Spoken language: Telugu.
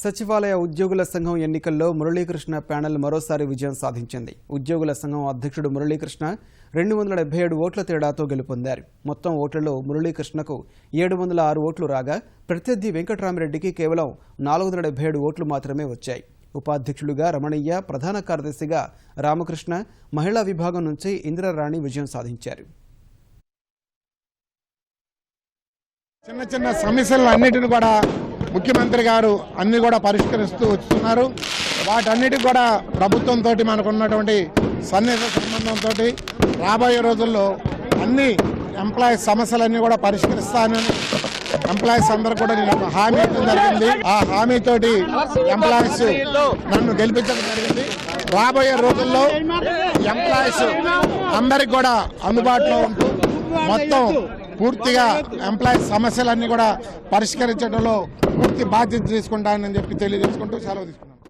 సచివాలయ ఉద్యోగుల సంఘం ఎన్నికల్లో మురళీకృష్ణ ప్యానెల్ మరోసారి విజయం సాధించింది. ఉద్యోగుల సంఘం అధ్యక్షుడు మురళీకృష్ణ 277 ఓట్ల తేడాతో గెలుపొందారు. మొత్తం ఓట్లలో మురళీకృష్ణకు 706 ఓట్లు రాగా ప్రత్యర్థి వెంకటరామిరెడ్డికి కేవలం 477 ఓట్లు మాత్రమే వచ్చాయి. ఉపాధ్యక్షులుగా రమణయ్య, ప్రధాన కార్యదర్శిగా రామకృష్ణ, మహిళా విభాగం నుంచి ఇంద్రారాణి విజయం సాధించారు. చిన్న చిన్న సమస్యలు అన్నిటిని కూడా ముఖ్యమంత్రి గారు అన్ని కూడా పరిష్కరిస్తూ వస్తున్నారు. వాటన్నిటికి కూడా ప్రభుత్వంతో మనకున్నటువంటి సన్నిహిత సంబంధంతో రాబోయే రోజుల్లో అన్ని ఎంప్లాయీస్ సమస్యలన్నీ కూడా పరిష్కరిస్తానని ఎంప్లాయీస్ అందరూ కూడా నేను ఒక హామీ ఇవ్వడం జరిగింది. ఆ హామీతోటి ఎంప్లాయీస్ నన్ను గెలిపించడం జరిగింది. రాబోయే రోజుల్లో ఎంప్లాయీస్ అందరికి కూడా అందుబాటులో ఉంటూ మొత్తం పూర్తిగా ఎంప్లాయీస్ సమస్యలన్నీ కూడా పరిష్కరించడంలో పూర్తి బాధ్యత తీసుకుంటానని చెప్పి తెలియజేసుకుంటూ సెలవు తీసుకుంటాను.